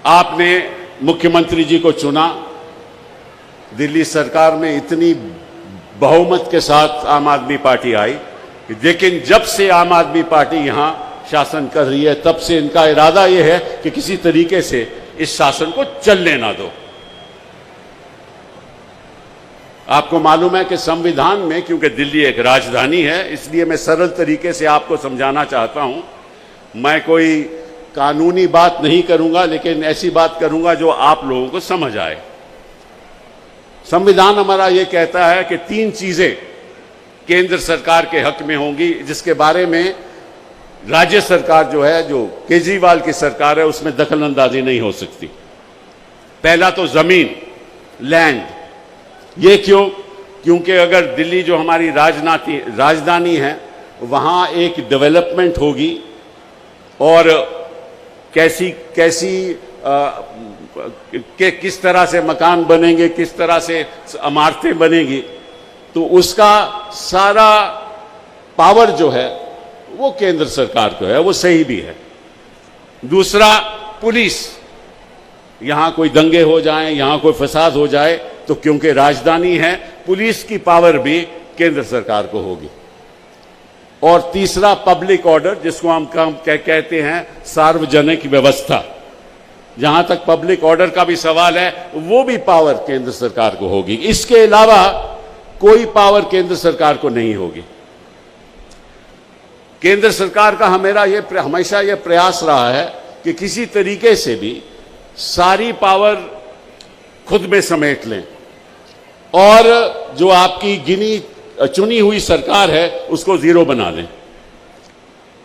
आपने मुख्यमंत्री जी को चुना, दिल्ली सरकार में इतनी बहुमत के साथ आम आदमी पार्टी आई, लेकिन जब से आम आदमी पार्टी यहां शासन कर रही है तब से इनका इरादा यह है कि किसी तरीके से इस शासन को चलने ना दो। आपको मालूम है कि संविधान में, क्योंकि दिल्ली एक राजधानी है, इसलिए मैं सरल तरीके से आपको समझाना चाहता हूं। मैं कोई कानूनी बात नहीं करूंगा, लेकिन ऐसी बात करूंगा जो आप लोगों को समझ आए। संविधान हमारा यह कहता है कि 3 चीजें केंद्र सरकार के हक में होंगी, जिसके बारे में राज्य सरकार जो है, जो केजरीवाल की सरकार है, उसमें दखल अंदाजी नहीं हो सकती। पहला तो जमीन, लैंड। ये क्यों? क्योंकि अगर दिल्ली जो हमारी राजधानी है, वहां एक डेवलपमेंट होगी और किस तरह से मकान बनेंगे, किस तरह से इमारतें बनेगी, तो उसका सारा पावर जो है वो केंद्र सरकार को है, वो सही भी है। दूसरा, पुलिस। यहां कोई दंगे हो जाएं, यहां कोई फसाद हो जाए, तो क्योंकि राजधानी है, पुलिस की पावर भी केंद्र सरकार को होगी। और तीसरा, पब्लिक ऑर्डर, जिसको हम कहते हैं सार्वजनिक व्यवस्था। जहां तक पब्लिक ऑर्डर का भी सवाल है, वो भी पावर केंद्र सरकार को होगी। इसके अलावा कोई पावर केंद्र सरकार को नहीं होगी। केंद्र सरकार का हमेशा यह प्रयास रहा है कि किसी तरीके से भी सारी पावर खुद में समेट लें और जो आपकी चुनी हुई सरकार है उसको जीरो बना लें।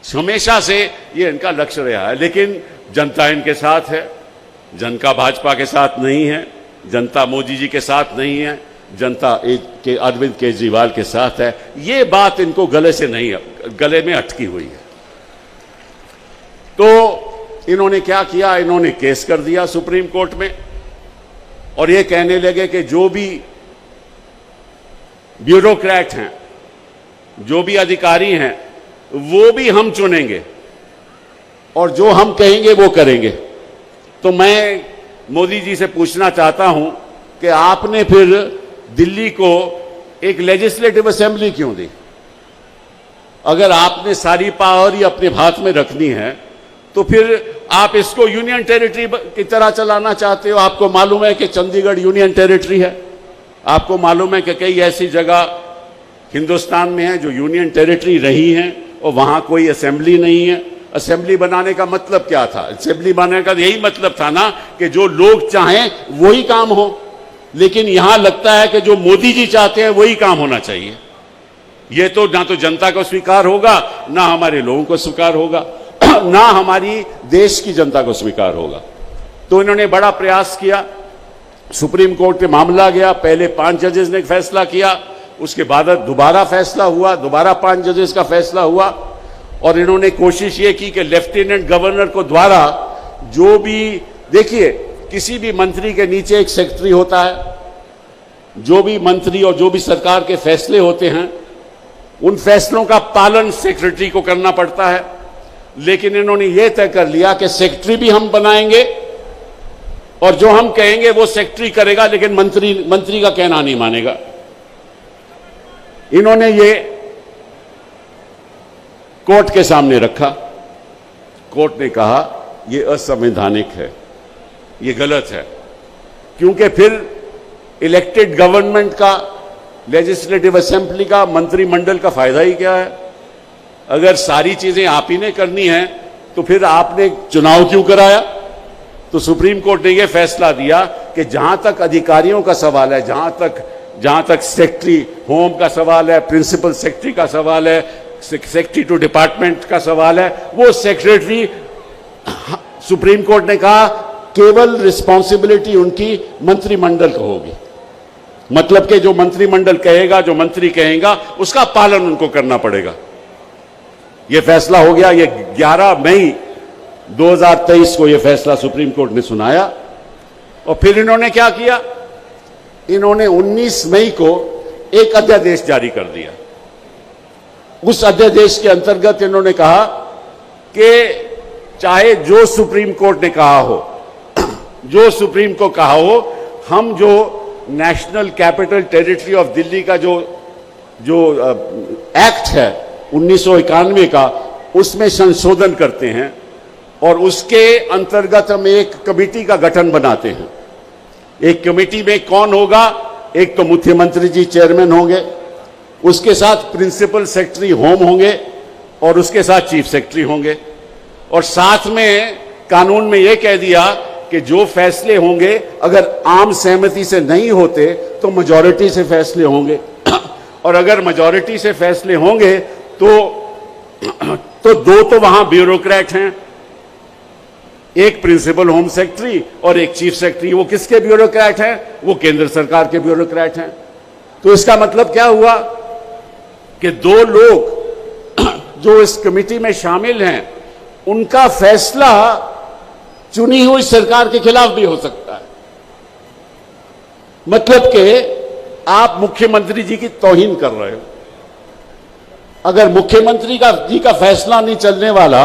हमेशा से ये इनका लक्ष्य रहा है, लेकिन जनता इनके साथ है। जनता भाजपा के साथ नहीं है, जनता मोदी जी के साथ नहीं है, जनता के अरविंद केजरीवाल के साथ है। ये बात इनको गले में अटकी हुई है। तो इन्होंने क्या किया? इन्होंने केस कर दिया सुप्रीम कोर्ट में और ये कहने लगे कि जो भी ब्यूरोक्रेट हैं, जो भी अधिकारी हैं, वो भी हम चुनेंगे और जो हम कहेंगे वो करेंगे। तो मैं मोदी जी से पूछना चाहता हूं कि आपने फिर दिल्ली को एक लेजिस्लेटिव असेंबली क्यों दी? अगर आपने सारी पावर ही अपने हाथ में रखनी है, तो फिर आप इसको यूनियन टेरिटरी की तरह चलाना चाहते हो। आपको मालूम है कि चंडीगढ़ यूनियन टेरिटरी है। आपको मालूम है कि कई ऐसी जगह हिंदुस्तान में है जो यूनियन टेरिटरी रही हैं और वहां कोई असेंबली नहीं है। असेंबली बनाने का मतलब क्या था? असेंबली बनाने का यही मतलब था ना कि जो लोग चाहें वही काम हो। लेकिन यहां लगता है कि जो मोदी जी चाहते हैं वही काम होना चाहिए। यह तो ना तो जनता को स्वीकार होगा, ना हमारे लोगों को स्वीकार होगा, ना हमारी देश की जनता को स्वीकार होगा। तो इन्होंने बड़ा प्रयास किया। सुप्रीम कोर्ट में मामला गया। पहले 5 जजेस ने फैसला किया, उसके बाद दोबारा फैसला हुआ, दोबारा 5 जजेस का फैसला हुआ और इन्होंने कोशिश ये की कि लेफ्टिनेंट गवर्नर को द्वारा जो भी, देखिए, किसी भी मंत्री के नीचे एक सेक्रेटरी होता है। जो भी मंत्री और जो भी सरकार के फैसले होते हैं, उन फैसलों का पालन सेक्रेटरी को करना पड़ता है। लेकिन इन्होंने यह तय कर लिया कि सेक्रेटरी भी हम बनाएंगे और जो हम कहेंगे वो सेक्रेटरी करेगा, लेकिन मंत्री का कहना नहीं मानेगा। इन्होंने ये कोर्ट के सामने रखा। कोर्ट ने कहा यह असंवैधानिक है, ये गलत है, क्योंकि फिर इलेक्टेड गवर्नमेंट का, लेजिस्लेटिव असेंबली का, मंत्रिमंडल का फायदा ही क्या है? अगर सारी चीजें आप ही ने करनी है तो फिर आपने चुनाव क्यों कराया? तो सुप्रीम कोर्ट ने यह फैसला दिया कि जहां तक अधिकारियों का सवाल है, जहां तक सेक्रेटरी होम का सवाल है, प्रिंसिपल सेक्रेटरी का सवाल है, सेक्रेटरी टू डिपार्टमेंट का सवाल है, वो सेक्रेटरी, सुप्रीम कोर्ट ने कहा केवल रिस्पॉन्सिबिलिटी उनकी मंत्रिमंडल को होगी। मतलब कि जो मंत्रिमंडल कहेगा, जो मंत्री कहेगा, उसका पालन उनको करना पड़ेगा। यह फैसला हो गया। यह 11 मई 2023 को यह फैसला सुप्रीम कोर्ट ने सुनाया। और फिर इन्होंने क्या किया? इन्होंने 19 मई को एक अध्यादेश जारी कर दिया। उस अध्यादेश के अंतर्गत इन्होंने कहा कि चाहे जो सुप्रीम कोर्ट ने कहा हो, जो सुप्रीम को कहा हो, हम जो national capital territory of Delhi का जो एक्ट है 1991 का, उसमें संशोधन करते हैं और उसके अंतर्गत हम एक कमेटी का गठन बनाते हैं। एक कमेटी में कौन होगा? एक तो मुख्यमंत्री जी चेयरमैन होंगे, उसके साथ प्रिंसिपल सेक्रेटरी होम होंगे और उसके साथ चीफ सेक्रेटरी होंगे, और साथ में कानून में यह कह दिया कि जो फैसले होंगे अगर आम सहमति से नहीं होते तो मेजॉरिटी से फैसले होंगे, और अगर मेजॉरिटी से फैसले होंगे तो दो तो वहां ब्यूरोक्रेट हैं, एक प्रिंसिपल होम सेक्रेटरी और एक चीफ सेक्रेटरी। वो किसके ब्यूरोक्रेट हैं? वो केंद्र सरकार के ब्यूरोक्रेट हैं। तो इसका मतलब क्या हुआ कि दो लोग जो इस कमेटी में शामिल हैं, उनका फैसला चुनी हुई सरकार के खिलाफ भी हो सकता है। मतलब कि आप मुख्यमंत्री जी की तौहीन कर रहे हो। अगर मुख्यमंत्री जी का फैसला नहीं चलने वाला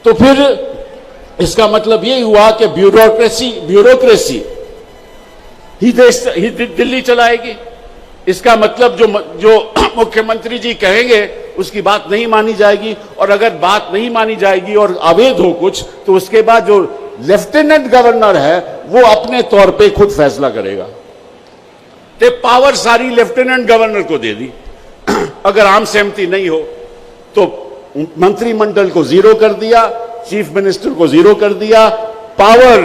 तो फिर इसका मतलब यह हुआ कि ब्यूरोक्रेसी ही दिल्ली चलाएगी। इसका मतलब जो मुख्यमंत्री जी कहेंगे उसकी बात नहीं मानी जाएगी, और अगर बात नहीं मानी जाएगी और अवैध हो कुछ, तो उसके बाद जो लेफ्टिनेंट गवर्नर है वो अपने तौर पे खुद फैसला करेगा। तो पावर सारी लेफ्टिनेंट गवर्नर को दे दी। अगर आम सहमति नहीं हो तो मंत्रिमंडल को जीरो कर दिया, चीफ मिनिस्टर को जीरो कर दिया, पावर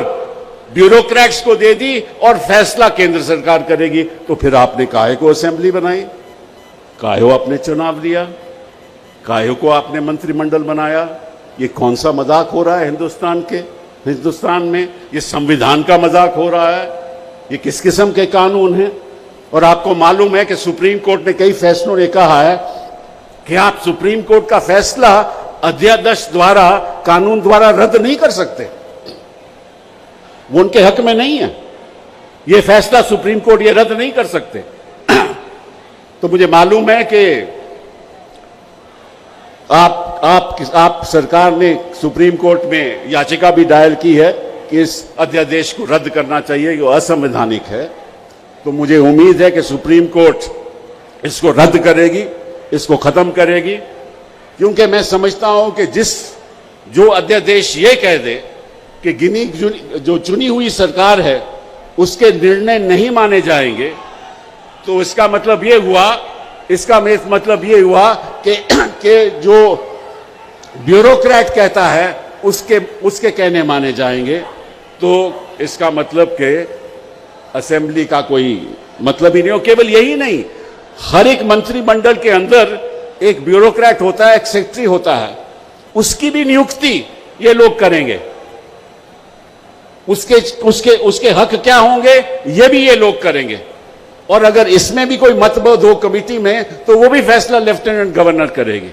ब्यूरोक्रेट्स को दे दी और फैसला केंद्र सरकार करेगी। तो फिर आपने काहे को असेंबली बनाई, काहे को आपने चुनाव दिया, काहे को आपने मंत्रिमंडल बनाया? ये कौन सा मजाक हो रहा है हिंदुस्तान में? ये संविधान का मजाक हो रहा है? ये किस किस्म के कानून हैं? और आपको मालूम है कि सुप्रीम कोर्ट ने कई फैसलों ने कहा है कि आप सुप्रीम कोर्ट का फैसला अध्यादेश द्वारा, कानून द्वारा रद्द नहीं कर सकते। वो उनके हक में नहीं है। ये फैसला सुप्रीम कोर्ट ये रद्द नहीं कर सकते। तो मुझे मालूम है कि आप सरकार ने सुप्रीम कोर्ट में याचिका भी दायर की है कि इस अध्यादेश को रद्द करना चाहिए, जो असंवैधानिक है। तो मुझे उम्मीद है कि सुप्रीम कोर्ट इसको रद्द करेगी, इसको खत्म करेगी, क्योंकि मैं समझता हूं कि जो अध्यादेश ये कह दे कि जो चुनी हुई सरकार है उसके निर्णय नहीं माने जाएंगे, तो इसका मतलब ये हुआ कि जो ब्यूरोक्रेट कहता है उसके कहने माने जाएंगे। तो इसका मतलब कि असेंबली का कोई मतलब ही नहीं हो। केवल यही नहीं, हर एक मंत्रिमंडल के अंदर एक ब्यूरोक्रेट होता है, एक सेक्रेटरी होता है, उसकी भी नियुक्ति ये लोग करेंगे। उसके हक क्या होंगे ये भी ये लोग करेंगे। और अगर इसमें भी कोई मतभेद हो कमेटी में तो वो भी फैसला लेफ्टिनेंट गवर्नर करेगी।